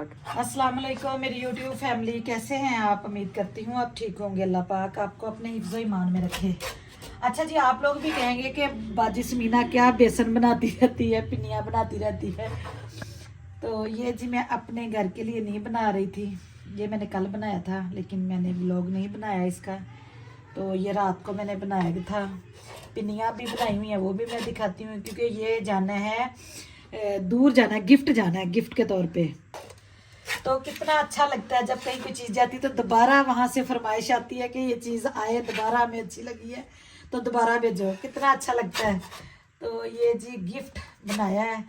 अस्सलाम वालेकुम मेरी यूट्यूब फैमिली, कैसे हैं आप? उम्मीद करती हूँ आप ठीक होंगे। अल्लाह पाक आपको अपने हिफ्ज़ ईमान में रखे। अच्छा जी, आप लोग भी कहेंगे कि बाजी समीना क्या बेसन बनाती रहती है, पिनिया बनाती रहती है। तो ये जी मैं अपने घर के लिए नहीं बना रही थी, ये मैंने कल बनाया था, लेकिन मैंने व्लॉग नहीं बनाया इसका। तो ये रात को मैंने बनाया था। पिनिया भी बनाई हुई हैं, वो भी मैं दिखाती हूँ, क्योंकि ये जाना है दूर, जाना है, गिफ्ट जाना है, गिफ्ट के तौर पे। तो कितना अच्छा लगता है जब कहीं कोई चीज़ जाती है तो दोबारा वहाँ से फरमाइश आती है कि ये चीज़ आए, दोबारा हमें अच्छी लगी है तो दोबारा भेजो, कितना अच्छा लगता है। तो ये जी गिफ्ट बनाया है,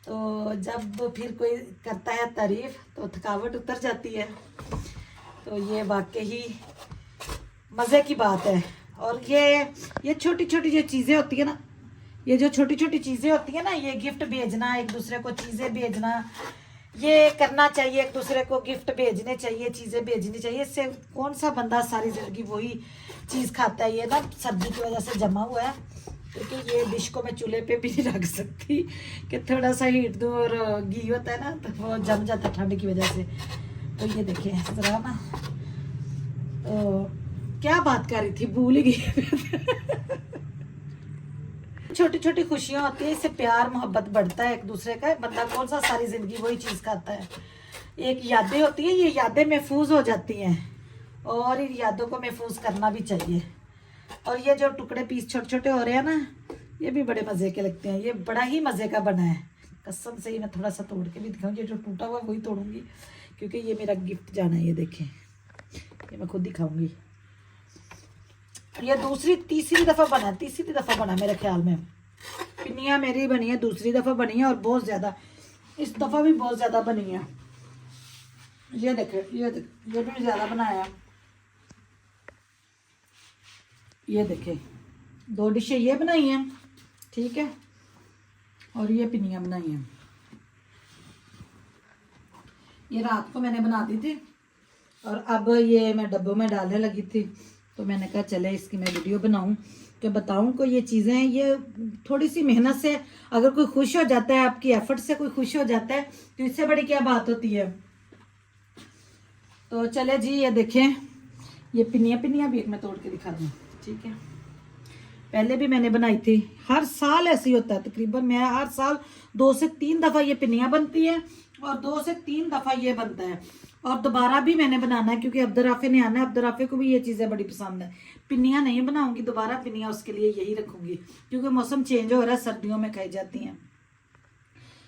तो जब फिर कोई करता है तारीफ तो थकावट उतर जाती है। तो ये वाकई ही मज़े की बात है। और ये छोटी छोटी जो चीज़ें होती है ना, ये जो छोटी छोटी चीज़ें होती है ना, ये गिफ्ट भेजना, एक दूसरे को चीज़ें भेजना, ये करना चाहिए। एक दूसरे को गिफ्ट भेजने चाहिए, चीज़ें भेजनी चाहिए। इससे कौन सा बंदा सारी ज़िंदगी वही चीज़ खाता है। ये ना सर्दी की वजह से जमा हुआ है, क्योंकि ये डिश को मैं चूल्हे पे भी नहीं रख सकती कि थोड़ा सा हीट दूँ, और घी होता है ना तो वो जम जाता है ठंड की वजह से। तो ये देखिए ज़रा ना, तो क्या बात कर रही थी, भूल ही गई। छोटी छोटी खुशियां होती है, इससे प्यार मोहब्बत बढ़ता है एक दूसरे का। बंदा कौन सा सारी जिंदगी वही चीज खाता है। एक यादें होती है, ये यादें महफूज हो जाती हैं, और इन यादों को महफूज करना भी चाहिए। और ये जो टुकड़े पीस छोटे छोटे हो रहे हैं ना, ये भी बड़े मजे के लगते हैं। ये बड़ा ही मजे का बना है कसम से। ही मैं थोड़ा सा तोड़ के भी दिखाऊंगी, ये जो टूटा हुआ वही तोड़ूंगी, क्योंकि ये मेरा गिफ्ट जाना है। ये देखें, ये मैं खुद दिखाऊंगी। ये तीसरी दफ़ा बना, तीसरी दफ़ा बना मेरे ख्याल में। पिनिया मेरी बनी है, दूसरी दफ़ा बनी है, और बहुत ज़्यादा, इस दफ़ा भी बहुत ज़्यादा बनी है। ये देखे, ये भी ज़्यादा बनाया। ये देखे, 2 डिशें ये बनाई हैं, ठीक है, और ये पिनिया बनाई हैं। ये रात को मैंने बना दी थी, और अब ये मैं डब्बों में डालने लगी थी। तो मैंने कहा चले इसकी मैं वीडियो बनाऊं, कि बताऊं को ये चीज़ें, ये थोड़ी सी मेहनत से अगर कोई खुश हो जाता है, आपकी एफर्ट से कोई खुश हो जाता है, तो इससे बड़ी क्या बात होती है। तो चले जी, ये देखें, ये पिनिया भी एक मैं तोड़ के दिखा दूँ, ठीक है। पहले भी मैंने बनाई थी, हर साल ऐसे ही होता है तकरीबन। मैं हर साल 2 से 3 दफ़ा ये पिनिया बनती है, और 2 से 3 दफ़ा ये बनता है। और दोबारा भी मैंने बनाना है, क्योंकि अब्दुर्राफे ने आना है, अब्दुर्राफे को भी ये चीज़ें बड़ी पसंद है। पिनिया नहीं बनाऊंगी दोबारा, पिनिया उसके लिए यही रखूंगी, क्योंकि मौसम चेंज हो रहा है, सर्दियों में खाई जाती हैं,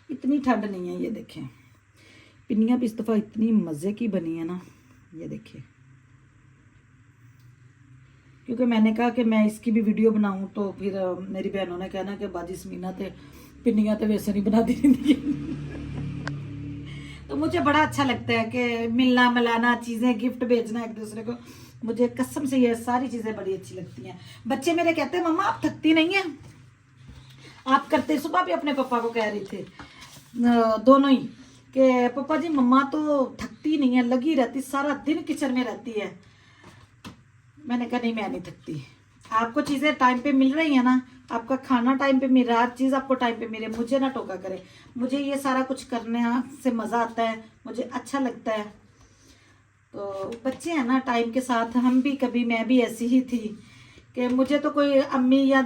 इतनी ठंड नहीं है। ये देखें, पिनिया भी इस दफ़ा इतनी मज़े की बनी है ना, ये देखिए। क्योंकि मैंने कहा कि मैं इसकी भी वीडियो बनाऊं, तो फिर मेरी बहनों ने कहना कि बाजी समीना ते पिनिया तो वैसे नहीं बनाती रहती। तो मुझे बड़ा अच्छा लगता है कि मिलना मिलाना, चीज़ें गिफ्ट भेजना एक दूसरे को। मुझे कसम से ये सारी चीज़ें बड़ी अच्छी लगती हैं। बच्चे मेरे कहते हैं मम्मा आप थकती नहीं हैं, आप करते। सुबह भी अपने पापा को कह रही थे दोनों ही, कि पापा जी मम्मा तो थकती नहीं है, लगी रहती, सारा दिन किचन में रहती है। मैंने कहा नहीं, मैं नहीं थकती। आपको चीज़ें टाइम पे मिल रही है ना, आपका खाना टाइम पे मिल रहा है, हर चीज़ आपको टाइम पे मिले, मुझे ना टोका करे। मुझे ये सारा कुछ करने से मज़ा आता है, मुझे अच्छा लगता है। तो बच्चे हैं ना, टाइम के साथ हम भी, कभी मैं भी ऐसी ही थी कि मुझे तो कोई अम्मी या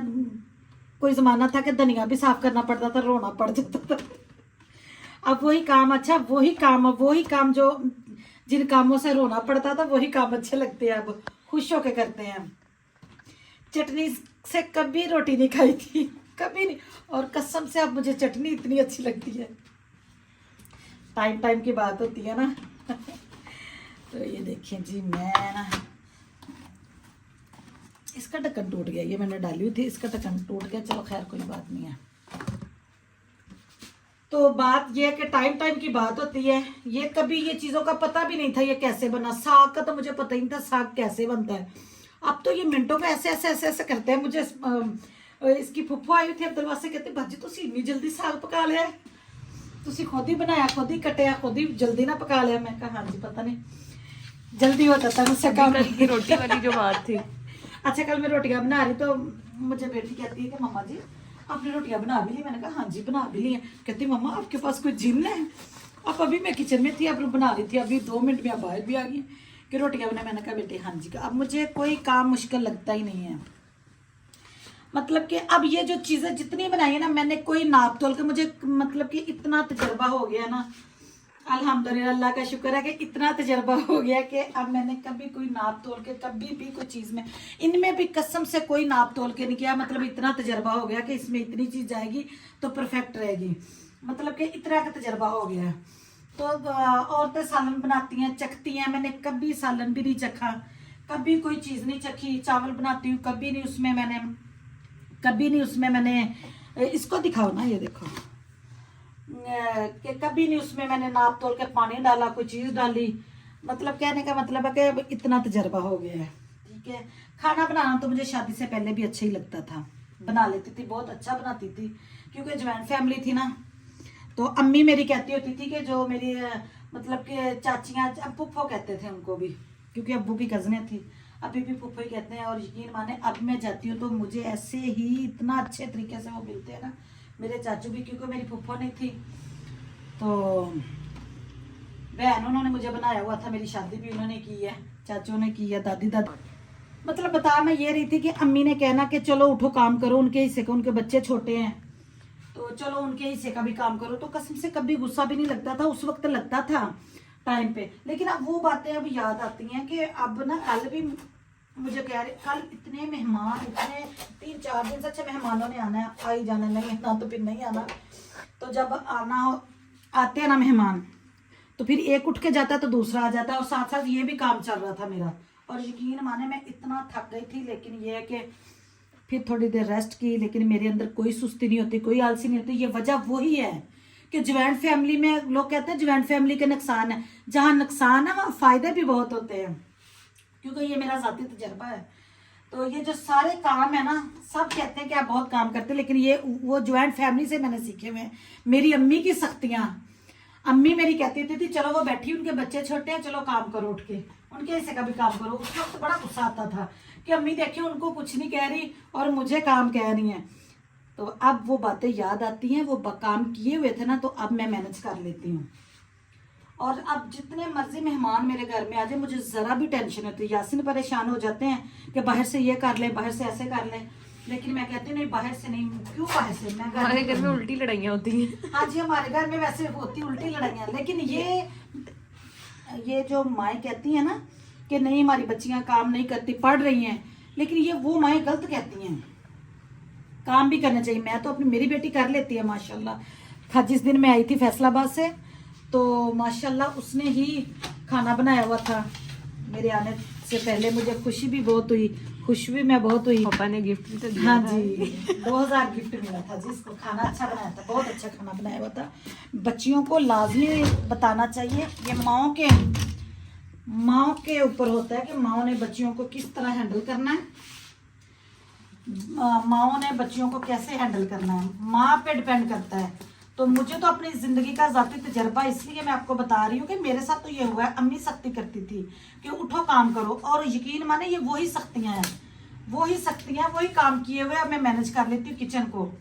कोई ज़माना था कि धनिया भी साफ़ करना पड़ता था, रोना पड़ जाता था। अब वही काम, अच्छा वही काम जो जिन कामों से रोना पड़ता था, वही काम अच्छे लगते हैं, अब खुश होके करते हैं। चटनी से कभी रोटी नहीं खाई थी, कभी नहीं, और कसम से अब मुझे चटनी इतनी अच्छी लगती है। टाइम की बात होती है ना। तो ये देखिए जी, मैं ना, इसका ढक्कन टूट गया, ये मैंने डाली हुई थी, इसका ढक्कन टूट गया, चलो खैर कोई बात नहीं है। तो बात ये है कि टाइम की बात होती है। ये कभी ये चीज़ों का पता भी नहीं था ये कैसे बना। साग का तो मुझे पता ही नहीं था साग कैसे बनता है। अब तो ये मिनटों में ऐसे करते हैं। मुझे इसकी फुफ्फू आई थी अब्दुल वासे, कहते भाजी तुसी इतनी जल्दी साग पका लिया, तुसी खुद ही बनाया, खुद ही कटिया, खुद ही जल्दी ना पका लिया। मैं कहा हाँ जी, पता नहीं जल्दी होता था मुझसे काम। रोटी वाली जो बात थी। अच्छा, कल मैं रोटियां बना रही, तो मुझे बेटी कहती है कि मम्मा जी आपने रोटियां बना भी ली। मैंने कहा हाँ जी बना भी ली है। कहती मम्मा आपके पास कोई जिन है, अब अभी मैं किचन में थी, अब बना रही थी, अभी 2 मिनट में बाहर भी आ गई कि रोटियां बना। मैंने कहा बेटे हाँ जी का, अब मुझे कोई काम मुश्किल लगता ही नहीं है। मतलब कि अब ये जो चीज़ें जितनी बनाई है ना मैंने, कोई नाप तोल के, मुझे मतलब कि इतना तजर्बा हो गया ना, अल्हम्दुलिल्लाह, अल्लाह का शुक्र है कि इतना तजर्बा हो गया कि अब मैंने कभी कोई नाप तोल के कभी भी कोई चीज़ में, इनमें भी कसम से कोई नाप तोल के नहीं किया। मतलब इतना तजर्बा हो गया कि इसमें इतनी चीज़ जाएगी तो परफेक्ट रहेगी, मतलब कि इतना का तजर्बा हो गया है। तो औरतें सालन बनाती हैं, चखती हैं, मैंने कभी सालन भी नहीं चखा, कभी कोई चीज़ नहीं चखी। चावल बनाती हूँ कभी नहीं उसमें मैंने इसको दिखाओ ना, ये देखो कि कभी नहीं उसमें मैंने नाप तोल के पानी डाला, कोई चीज़ डाली। मतलब कहने का मतलब है कि इतना तजर्बा हो गया है। ठीक है, खाना बनाना तो मुझे शादी से पहले भी अच्छा ही लगता था, बना लेती थी, बहुत अच्छा बनाती थी, क्योंकि ज्वाइंट फैमिली थी ना। तो अम्मी मेरी कहती होती थी कि जो मेरी मतलब कि चाचियाँ, अब पुप्पो कहते थे उनको भी, क्योंकि अब्बू की कज़नें थी, अभी भी पुप्पो ही कहते हैं। और यकीन माने अब मैं जाती हूँ तो मुझे ऐसे ही इतना अच्छे तरीके से वो मिलते हैं ना मेरे चाचू भी, क्योंकि मेरी पुप्पो नहीं थी तो बहन उन्होंने मुझे बनाया हुआ था, मेरी शादी भी उन्होंने की है, चाचू ने की है, दादी मतलब बता मैं ये रही थी कि अम्मी ने कहना कि चलो उठो काम करो, उनके हिस्से का, उनके बच्चे छोटे हैं तो चलो उनके हिस्से का भी काम करो। तो कसम से कभी गुस्सा भी नहीं लगता था, उस वक्त लगता था टाइम पे, लेकिन अब वो बातें अब याद आती हैं कि अब ना, कल भी मुझे कह रहे, कल इतने मेहमान, इतने 3-4 दिन से अच्छे मेहमानों ने आना है, आई जाना, नहीं आना तो फिर नहीं आना। तो जब आते हैं ना मेहमान, तो फिर एक उठ के जाता है तो दूसरा आ जाता है, और साथ साथ ये भी काम चल रहा था मेरा। और यकीन माने मैं इतना थक गई थी, लेकिन ये है कि फिर थोड़ी देर रेस्ट की, लेकिन मेरे अंदर कोई सुस्ती नहीं होती, कोई आलसी नहीं होती। ये वजह वही है कि ज्वाइंट फैमिली में लोग कहते हैं ज्वाइंट फैमिली के नुकसान है, जहाँ नुकसान है वहाँ फायदे भी बहुत होते हैं, क्योंकि ये मेरा ज़ाती तजर्बा है। तो ये जो सारे काम है ना, सब कहते हैं कि आप बहुत काम करते हैं, लेकिन ये वो ज्वाइंट फैमिली से मैंने सीखे हुए हैं। मेरी अम्मी की सख्तियाँ, अम्मी मेरी कहती थी चलो वो बैठी, उनके बच्चे छोटे हैं, चलो काम करो, उठ के उनके हिस्से का भी काम करो। उस वक्त बड़ा गुस्सा आता था कि अम्मी देखिए उनको कुछ नहीं कह रही और मुझे काम कह रही है। तो अब वो बातें याद आती हैं, वो काम किए हुए थे ना, तो अब मैं मैनेज कर लेती हूँ। और अब जितने मर्जी मेहमान मेरे घर में आ जाए, मुझे ज़रा भी टेंशन होती है। यासिन परेशान हो जाते हैं कि बाहर से ये कर ले, बाहर से ऐसे कर ले, लेकिन मैं कहती हूँ नहीं, बाहर से नहीं। क्यों बाहर से? मैं हमारे घर में उल्टी लड़ाइयाँ होती हैं। हाँ जी, हमारे घर में वैसे होती उल्टी लड़ाइयाँ, लेकिन ये जो माएँ कहती हैं ना कि नहीं हमारी बच्चियाँ काम नहीं करती, पढ़ रही हैं, लेकिन ये वो माएँ गलत कहती हैं, काम भी करना चाहिए। मैं तो मेरी बेटी कर लेती है माशाल्लाह। जिस दिन मैं आई थी फैसलाबाद से, तो माशाल्लाह उसने ही खाना बनाया हुआ था मेरे आने से पहले। मुझे खुशी भी बहुत हुई, खुश भी मैं बहुत हुई। पापा ने गिफ्ट भी तो दिया। हाँ जी, 2000 गिफ्ट मिला था जिसको। खाना अच्छा बनाया था, बहुत अच्छा खाना बनाया हुआ था। बच्चियों को लाजमी बताना चाहिए, ये माओ के ऊपर होता है कि माओ ने बच्चियों को किस तरह हैंडल करना है, माओ ने बच्चियों को कैसे हैंडल करना है, माँ पे डिपेंड करता है। तो मुझे तो अपनी ज़िंदगी का ज़ाती तजर्बा, इसलिए मैं आपको बता रही हूँ कि मेरे साथ तो ये हुआ है। अम्मी सख्ती करती थी कि उठो काम करो, और यकीन माने ये वही सख्तियाँ हैं, वही काम किए हुए अब मैं मैनेज कर लेती हूँ किचन को।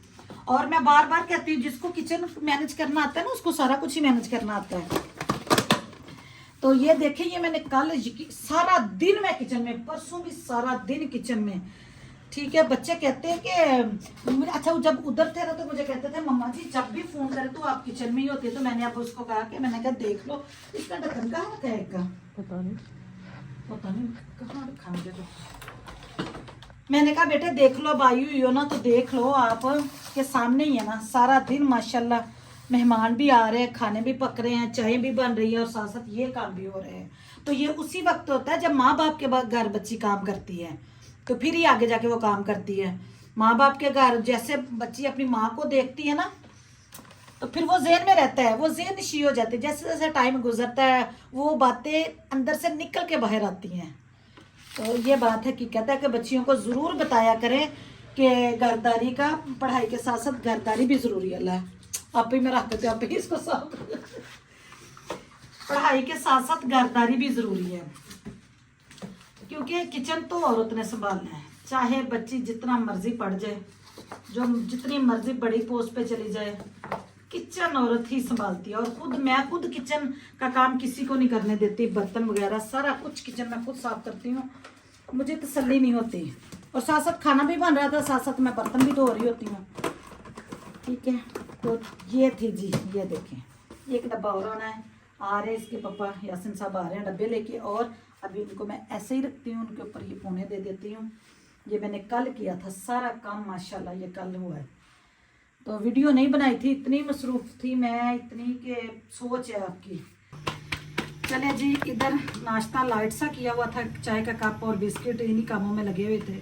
और मैं बार बार कहती हूँ जिसको किचन मैनेज करना आता है ना, उसको सारा कुछ ही मैनेज करना आता है। तो ये देखें, ये मैंने कल सारा दिन मैं किचन में, परसों भी सारा दिन किचन में। ठीक है, बच्चे कहते हैं कि अच्छा, जब उधर थे ना तो मुझे कहते थे मम्मा जी जब भी फोन करे तो आप किचन में ही होते। तो मैंने अब उसको कहा कि मैंने कहा देख लो इसका ढक्कन कहाँ रखा है, इसका पता नहीं कहाँ रखा मुझे। तो मैंने कहा बेटे देख लो, अब आई हुई हो ना तो देख लो, आप के सामने ही है ना। सारा दिन माशाल्लाह मेहमान भी आ रहे हैं, खाने भी पक रहे हैं, चाय भी बन रही है, और साथ साथ ये काम भी हो रहे हैं। तो ये उसी वक्त होता है जब माँ बाप के घर बच्ची काम करती है, तो फिर ही आगे जाके वो काम करती है। माँ बाप के घर जैसे बच्ची अपनी माँ को देखती है ना, तो फिर वो ज़हन में रहता है, वो ज़हन नशी हो जाती है। जैसे जैसे टाइम गुजरता है वो बातें अंदर से निकल के बाहर आती हैं। तो ये बात है कि कहता है कि बच्चियों को ज़रूर बताया करें कि घरदारी का, पढ़ाई के साथ साथ घरदारी भी ज़रूरी है। आप ही में रख देते, आप ही इसको साफ पढ़ाई के साथ साथ घरदारी भी ज़रूरी है, क्योंकि किचन तो औरत ने संभालना है। चाहे बच्ची जितना मर्जी पढ़ जाए, जो जितनी मर्जी बड़ी पोस्ट पे चली जाए, कि किचन औरत ही संभालती है, और मैं खुद किचन का काम किसी को नहीं करने देती। बर्तन वगैरह सारा कुछ किचन में खुद साफ करती हूँ, मुझे तसल्ली नहीं होती। और साथ साथ खाना भी बन रहा था, साथ साथ मैं बर्तन भी धो रही होती हूँ। ठीक है, तो ये थी जी, ये देखें एक डब्बा और आना है। आ रहे इसके पापा यासिन साहब आ रहे हैं डब्बे लेके, और अभी उनको मैं ऐसे ही रखती हूँ, उनके ऊपर ये पौने दे देती हूँ। ये मैंने कल किया था सारा काम, माशाल्लाह ये कल हुआ है। तो वीडियो नहीं बनाई थी, इतनी मसरूफ़ थी मैं, इतनी के सोच है आपकी। चले जी, इधर नाश्ता लाइट सा किया हुआ था, चाय का कप और बिस्किट, इन्हीं कामों में लगे हुए थे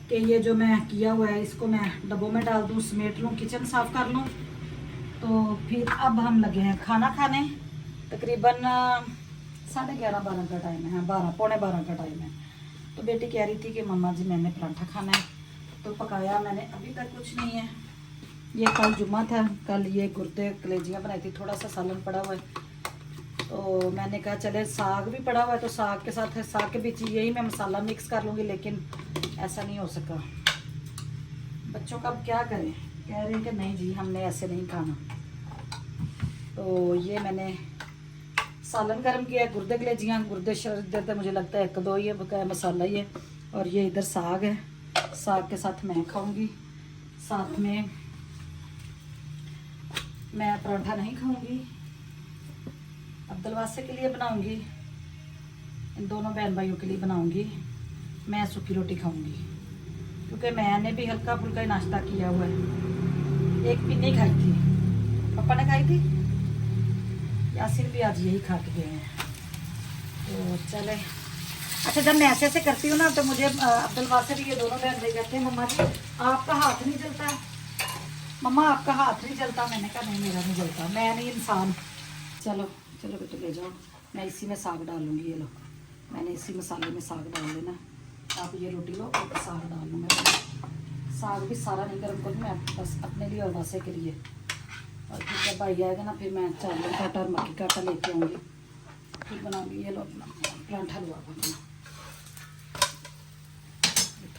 कि ये जो मैं किया हुआ है इसको मैं डब्बों में डाल दूँ, समेट लूँ, किचन साफ़ कर लूँ। तो फिर अब हम लगे हैं खाना खाने। तकरीबन 11:30-12 का टाइम है, 12 पौने 12 का टाइम है। तो बेटी कह रही थी कि मम्मा जी मैंने पराठा खाना है, तो पकाया मैंने, अभी तक कुछ नहीं है। ये कल जुम्मा था, कल ये गुर्दे कलेजियाँ बनाई थी, थोड़ा सा सालन पड़ा हुआ है। तो मैंने कहा चले साग भी पड़ा हुआ है, तो साग के साथ साग के बीच यही मैं मसाला मिक्स कर लूँगी, लेकिन ऐसा नहीं हो सका। बच्चों का अब क्या करें, कह रहे हैं कि नहीं जी हमने ऐसे नहीं खाना। तो ये मैंने सालन गर्म किया, गुर्दे कलेजियाँ, गुर्दे शर्द मुझे लगता है 1-2 ही है, बकाया मसाला ही है। और ये इधर साग है, साग के साथ मैं खाऊंगी, साथ में मैं पराठा नहीं खाऊंगी, अब्दुल वासे के लिए बनाऊंगी, इन दोनों बहन भाइयों के लिए बनाऊंगी। मैं सूखी रोटी खाऊंगी, क्योंकि मैंने भी हल्का फुल्का ही नाश्ता किया हुआ है। एक पिन्नी खाई थी, पापा ने खाई थी, यासिर भी आज यही खा के गए हैं। तो चले, अच्छा जब मैं ऐसे ऐसे करती हूँ ना, तो मुझे अब्दुल वासे भी ये दोनों बहन भाई कहते हैं मम्मा जी आपका हाथ नहीं जलता, मम्मा आपका हाथ नहीं जलता। मैंने कहा नहीं मेरा नहीं जलता, मैं नहीं इंसान। चलो चलो बेटे ले जाओ, मैं इसी में साग डालूंगी। ये लो, मैंने इसी मसाले में साग डाल देना। आप ये रोटी लो और साग डाल लूँ मैं। साग भी सारा नहीं गर्म करूँ मैं, बस अपने लिए और वासे के लिए। और फिर जब भाई आएगा ना, फिर मैं चावल का आटा और मक्की का आटा लेके आऊँगी, फिर बनाऊँगी। ये लो अपना परांठा लो आप अपना,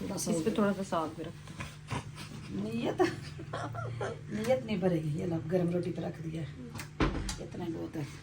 थोड़ा सा इस पे थोड़ा सा साग भी रखता हूँ। नीयत नीयत नहीं भरेगी। ये लो गरम रोटी पर रख दिया, इतना बहुत है।